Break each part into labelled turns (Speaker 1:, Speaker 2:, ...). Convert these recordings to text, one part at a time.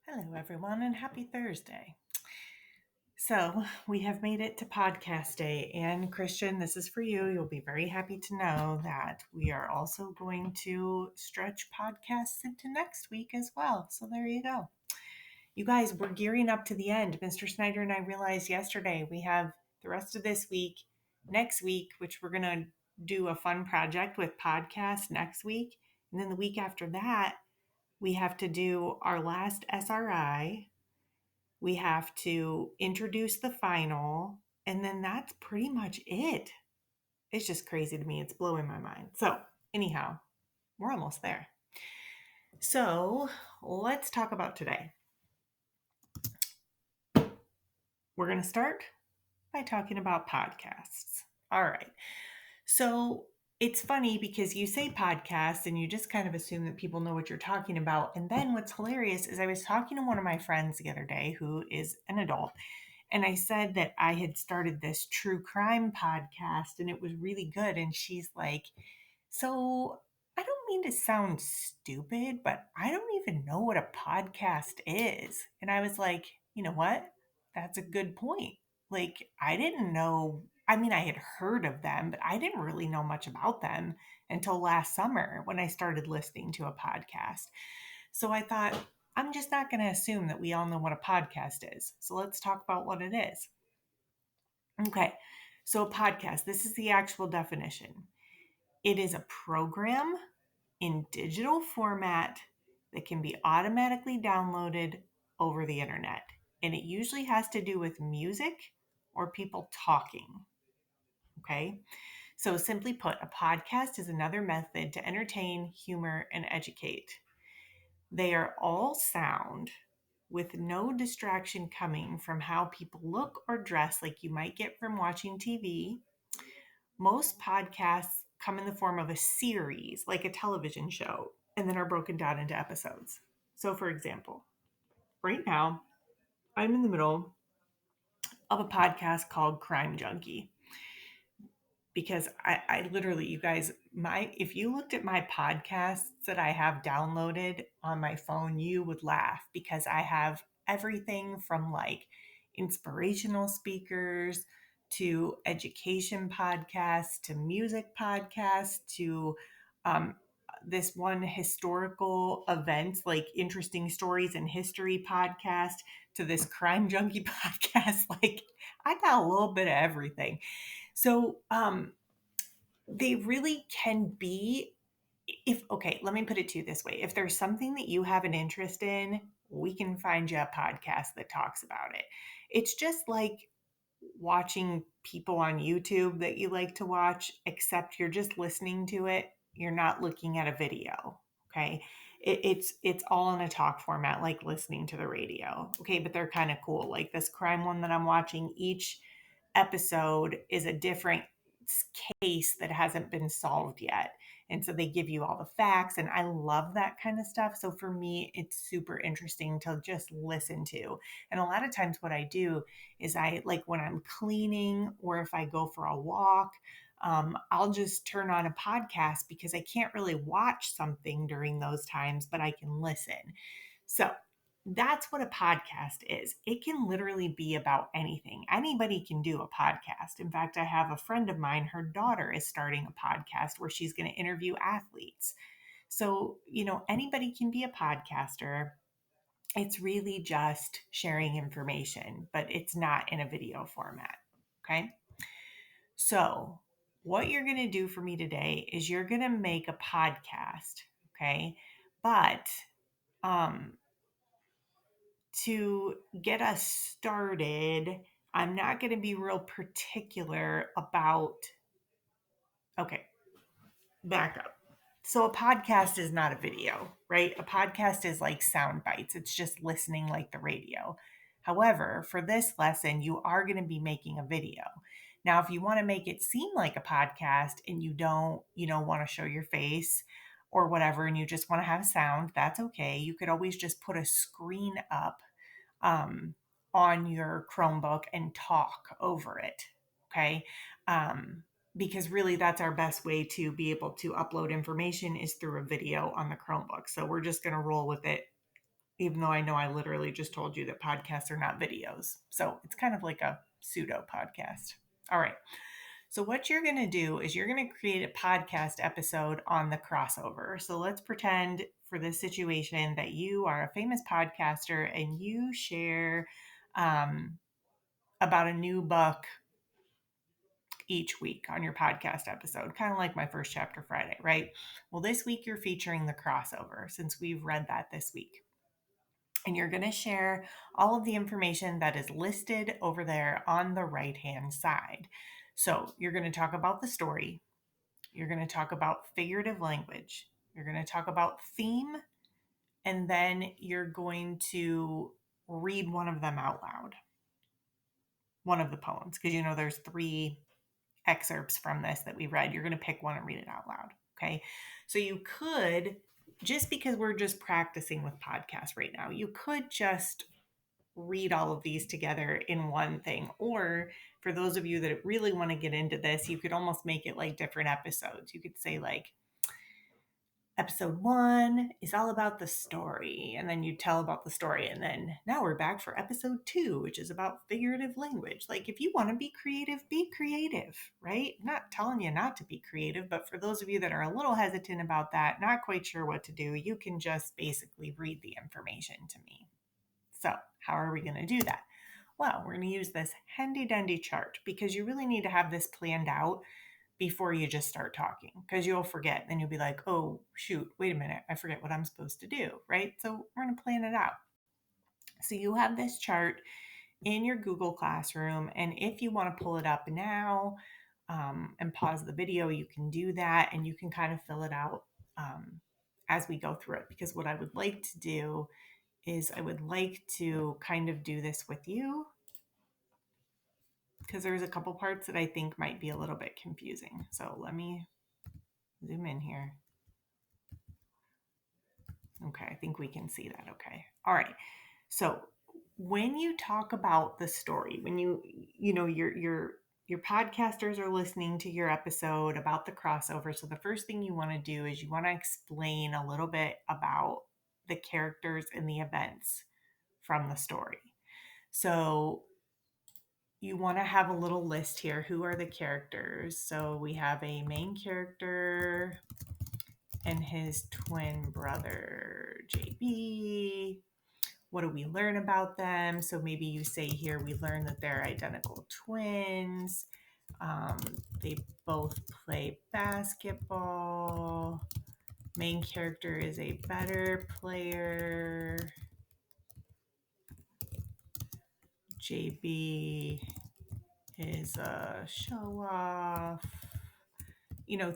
Speaker 1: Hello, everyone, and happy Thursday. So, we have made it to podcast day, and Christian, this is for you. You'll be very happy to know that we are also going to stretch podcasts into next week as well. So, there you go. You guys, we're gearing up to the end. Mr. Snyder and I realized yesterday we have the rest of this week, next week, which we're going to do a fun project with podcasts next week. And then the week after that, we have to do our last SRI. We have to introduce the final, and then that's pretty much it. It's just crazy to me. It's blowing my mind. So, anyhow, we're almost there. So, let's talk about today. We're going to start by talking about podcasts. All right. So, it's funny because you say podcast and you just kind of assume that people know what you're talking about. And then what's hilarious is I was talking to one of my friends the other day who is an adult. And I said that I had started this true crime podcast and it was really good. And she's like, so I don't mean to sound stupid, but I don't even know what a podcast is. And I was like, you know what? That's a good point. Like, I didn't know. I mean, I had heard of them, but I didn't really know much about them until last summer when I started listening to a podcast. So I thought, I'm just not going to assume that we all know what a podcast is. So let's talk about what it is. Okay. So a podcast, this is the actual definition. It is a program in digital format that can be automatically downloaded over the internet. And it usually has to do with music or people talking. Okay. So, simply put, a podcast is another method to entertain, humor, and educate. They are all sound with no distraction coming from how people look or dress, like you might get from watching TV. Most podcasts come in the form of a series, like a television show, and then are broken down into episodes. So, for example, right now, I'm in the middle of a podcast called Crime Junkie because I literally, you guys, if you looked at my podcasts that I have downloaded on my phone, you would laugh because I have everything from like inspirational speakers to education podcasts to music podcasts to um, this one historical events like interesting stories in history podcast to this crime junkie podcast. Like I got a little bit of everything. So they really can be, if, okay, let me put it to you this way. If there's something that you have an interest in, we can find you a podcast that talks about it. It's just like watching people on YouTube that you like to watch, except you're just listening to it. You're not looking at a video. Okay. It's all in a talk format, like listening to the radio. Okay, but they're kind of cool. Like this crime one that I'm watching, each episode is a different case that hasn't been solved yet. And so they give you all the facts, and I love that kind of stuff. So for me, it's super interesting to just listen to. And a lot of times, what I do is I like when I'm cleaning or if I go for a walk, I'll just turn on a podcast because I can't really watch something during those times, but I can listen. So that's what a podcast is. It can literally be about anything. Anybody can do a podcast. In fact, I have a friend of mine, her daughter is starting a podcast where she's going to interview athletes. So, anybody can be a podcaster. It's really just sharing information, but it's not in a video format. Okay. So, what you're going to do for me today is you're going to make a podcast. Okay. But, um, to get us started, I'm not going to be real particular about, okay, back up. So, a podcast is not a video, right? A podcast is like sound bites, it's just listening like the radio. However, for this lesson, you are going to be making a video. Now, if you want to make it seem like a podcast and you don't, want to show your face or whatever, and you just want to have sound, that's okay. You could always just put a screen up um, on your Chromebook and talk over it. Okay. Because really that's our best way to be able to upload information is through a video on the Chromebook. So we're just going to roll with it even though I know I literally just told you that podcasts are not videos. So it's kind of like a pseudo podcast. All right. So what you're going to do is you're going to create a podcast episode on the crossover. So let's pretend for this situation that you are a famous podcaster and you share about a new book each week on your podcast episode, kind of like my first chapter Friday, right? Well, this week you're featuring the crossover since we've read that this week. And you're going to share all of the information that is listed over there on the right hand side. So you're going to talk about the story, you're going to talk about figurative language, you're going to talk about theme, and then you're going to read one of them out loud, one of the poems, because there's 3 excerpts from this that we read. You're going to pick one and read it out loud. Okay. So you could, just because we're just practicing with podcasts right now, you could just read all of these together in one thing. Or for those of you that really want to get into this, you could almost make it like different episodes. You could say, like, episode 1 is all about the story, and then you tell about the story, and then now we're back for episode 2, which is about figurative language. Like, if you want to be creative, right? I'm not telling you not to be creative, but for those of you that are a little hesitant about that, not quite sure what to do, you can just basically read the information to me. So how are we going to do that? Well, we're going to use this handy dandy chart, because you really need to have this planned out before you just start talking, because you'll forget. Then you'll be like, oh, shoot, wait a minute, I forget what I'm supposed to do, right? So we're going to plan it out. So you have this chart in your Google Classroom, and if you want to pull it up now and pause the video, you can do that, and you can kind of fill it out as we go through it. Because what I would like to do is I would like to kind of do this with you, because there's a couple parts that I think might be a little bit confusing. So let me zoom in here. Okay, I think we can see that. Okay. All right. So when you talk about the story, when your podcasters are listening to your episode about the crossover, so the first thing you want to do is you want to explain a little bit about the characters and the events from the story. So you want to have a little list here. Who are the characters? So we have a main character and his twin brother, JB. What do we learn about them? So maybe you say here, we learn that they're identical twins. They both play basketball. Main character is a better player. JB is a show off.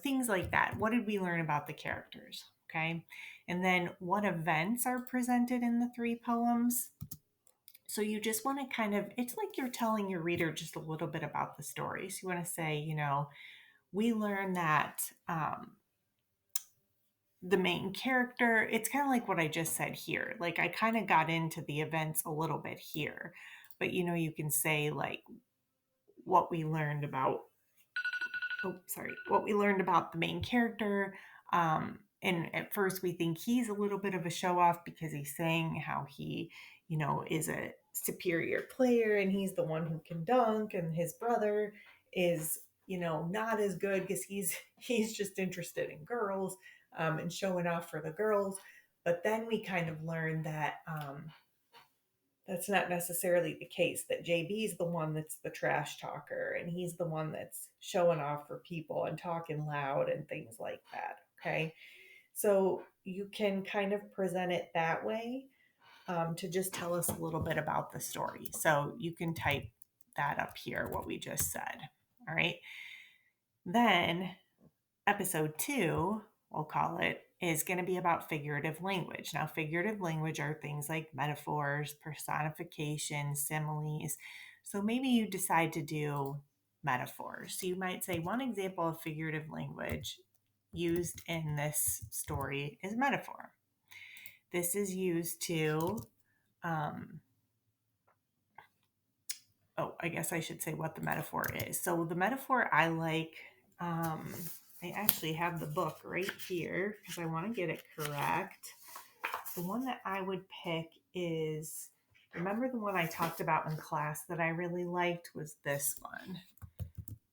Speaker 1: Things like that. What did we learn about the characters? Okay. And then what events are presented in the 3 poems? So you just want to kind of, it's like you're telling your reader just a little bit about the story. So you want to say, we learn that the main character, it's kind of like what I just said here. Like, I kind of got into the events a little bit here, but you can say, like, what we learned about what we learned about the main character. And at first we think he's a little bit of a show off because he's saying how he, is a superior player and he's the one who can dunk, and his brother is, not as good because he's just interested in girls and showing off for the girls. But then we kind of learn that that's not necessarily the case, that JB's the one that's the trash talker, and he's the one that's showing off for people and talking loud and things like that. Okay. So you can kind of present it that way to just tell us a little bit about the story. So you can type that up here, what we just said. All right. Then episode 2, we'll call it, is going to be about figurative language. Now, figurative language are things like metaphors, personification, similes. So maybe you decide to do metaphors. So you might say one example of figurative language used in this story is metaphor. This is used to, I guess I should say what the metaphor is. So the metaphor I like, I actually have the book right here because I want to get it correct. The one that I would pick is, remember the one I talked about in class that I really liked was this one.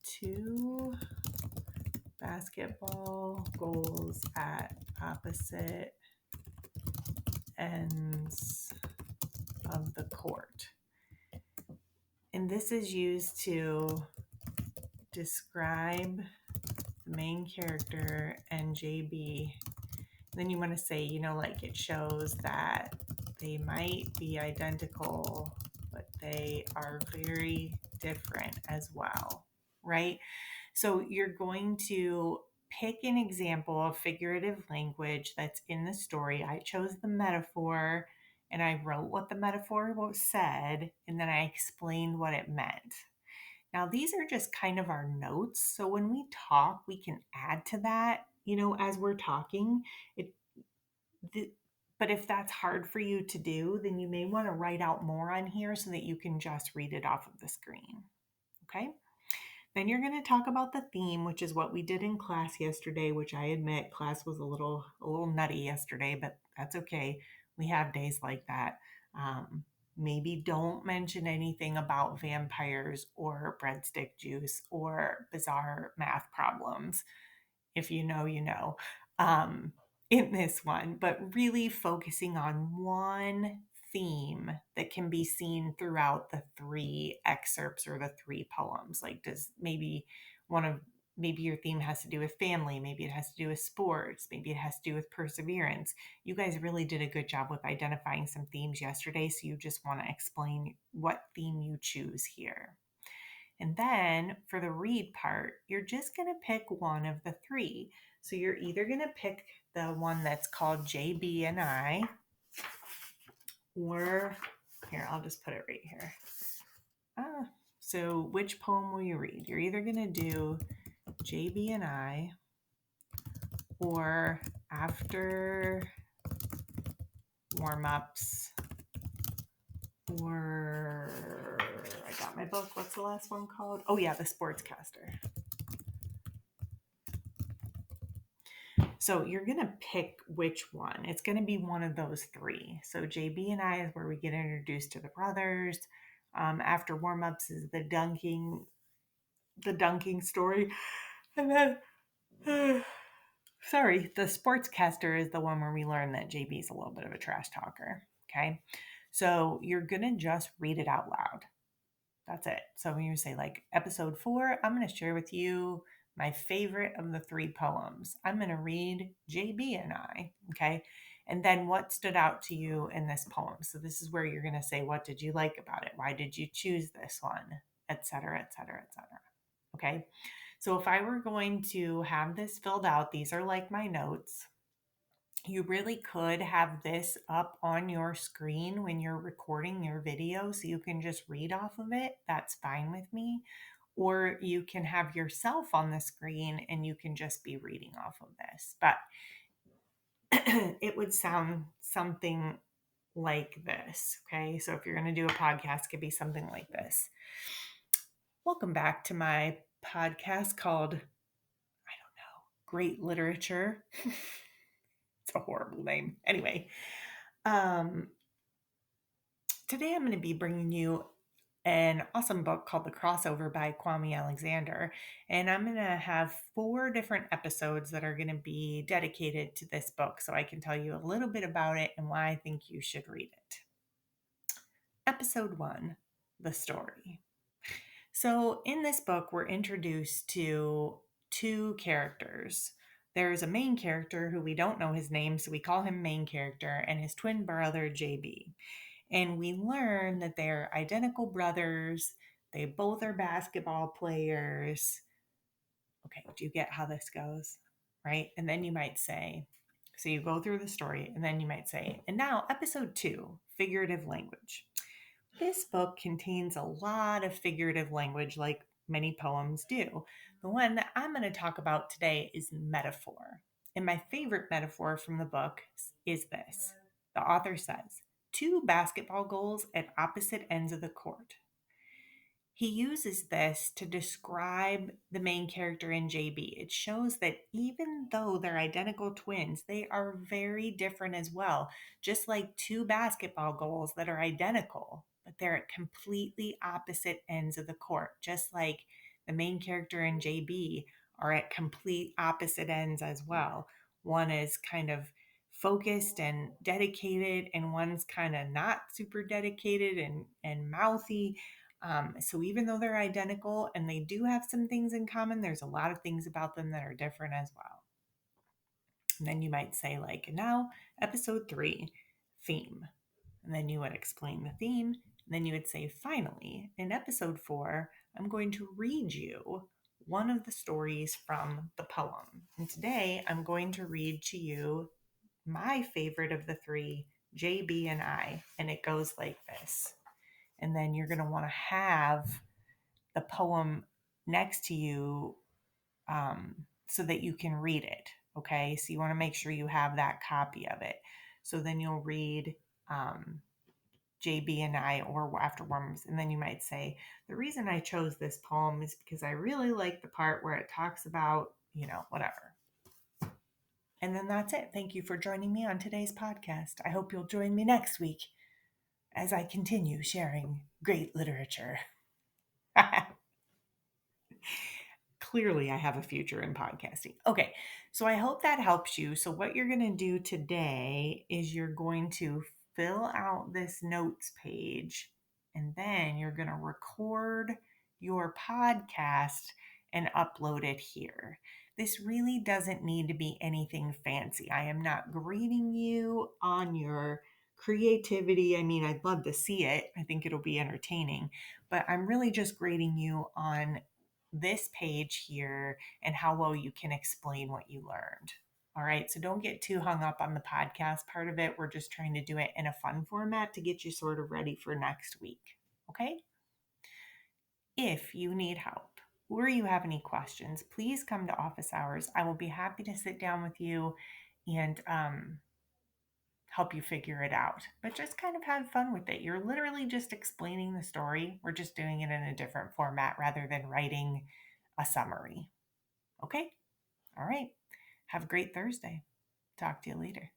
Speaker 1: 2 basketball goals at opposite ends of the court. And this is used to describe the main character and JB. Then you want to say, like it shows that they might be identical, but they are very different as well, right? So you're going to pick an example of figurative language that's in the story. I chose the metaphor and I wrote what the metaphor said, and then I explained what it meant. Now, these are just kind of our notes. So when we talk, we can add to that, as we're talking. It, the, but if that's hard for you to do, then you may want to write out more on here so that you can just read it off of the screen. Okay? Then you're going to talk about the theme, which is what we did in class yesterday, which I admit class was a little nutty yesterday, but that's okay. We have days like that. Maybe don't mention anything about vampires or breadstick juice or bizarre math problems. If you know, you know, in this one, but really focusing on one theme that can be seen throughout the 3 excerpts or the 3 poems. Like, does maybe your theme has to do with family, maybe it has to do with sports, maybe it has to do with perseverance. You guys really did a good job with identifying some themes yesterday, so you just want to explain what theme you choose here. And then for the read part, you're just going to pick one of the 3. So you're either going to pick the one that's called JB and I, or here, I'll just put it right here. So which poem will you read? You're either going to do JB and I, or After Warm-Ups, or I got my book. What's the last one called? Oh yeah, The Sportscaster. So you're going to pick which one. It's going to be one of those 3. So JB and I is where we get introduced to the brothers. After Warm-Ups is the dunking story. And then, sorry, the Sportscaster is the one where we learn that JB is a little bit of a trash talker. Okay. So you're going to just read it out loud. That's it. So when you say like episode 4, I'm going to share with you my favorite of the 3 poems. I'm going to read JB and I, okay? And then what stood out to you in this poem? So this is where you're going to say, what did you like about it? Why did you choose this one? Etc., etc., etc. Okay? So if I were going to have this filled out, these are like my notes. You really could have this up on your screen when you're recording your video so you can just read off of it. That's fine with me. Or you can have yourself on the screen and you can just be reading off of this. But it would sound something like this. Okay. So if you're going to do a podcast, it could be something like this. Welcome back to my podcast called, I don't know, Great Literature. It's a horrible name. Anyway, today I'm going to be bringing you an awesome book called The Crossover by Kwame Alexander. And I'm going to have 4 different episodes that are going to be dedicated to this book so I can tell you a little bit about it and why I think you should read it. Episode 1, The Story. So in this book, we're introduced to 2 characters. There's a main character who we don't know his name, so we call him main character, and his twin brother, JB. And we learn that they're identical brothers. They both are basketball players. Okay, do you get how this goes? Right? And then you might say, so you go through the story, and then you might say, and now episode 2, figurative language. This book contains a lot of figurative language like many poems do. The one that I'm going to talk about today is metaphor. And my favorite metaphor from the book is this. The author says, 2 basketball goals at opposite ends of the court. he uses this to describe the main character in JB. It shows that even though they're identical twins, they are very different as well. Just like two basketball goals that are identical, but they're at completely opposite ends of the court. Just like the main character in JB are at complete opposite ends as well. One is kind of focused and dedicated, and one's kind of not super dedicated and mouthy. So even though they're identical and they do have some things in common, there's a lot of things about them that are different as well. And then you might say, like, now episode 3, theme. And then you would explain the theme. And then you would say, finally, in episode 4, I'm going to read you one of the stories from the poem. And today I'm going to read to you my favorite of the 3, JB and I. And it goes like this. And then you're going to want to have the poem next to you, so that you can read it. Okay. So you want to make sure you have that copy of it. So then you'll read JB and I or After Worms. And then you might say, the reason I chose this poem is because I really like the part where it talks about, whatever. And then that's it. Thank you for joining me on today's podcast. I hope you'll join me next week as I continue sharing great literature. Clearly, I have a future in podcasting. Okay, so I hope that helps you. So, what you're going to do today is you're going to fill out this notes page, and then you're going to record your podcast and upload it here. This really doesn't need to be anything fancy. I am not grading you on your creativity. I mean, I'd love to see it. I think it'll be entertaining, but I'm really just grading you on this page here and how well you can explain what you learned. All right, so don't get too hung up on the podcast part of it. We're just trying to do it in a fun format to get you sort of ready for next week. Okay? If you need help or you have any questions, please come to office hours. I will be happy to sit down with you and help you figure it out. But just kind of have fun with it. You're literally just explaining the story. We're just doing it in a different format rather than writing a summary. Okay? All right. Have a great Thursday. Talk to you later.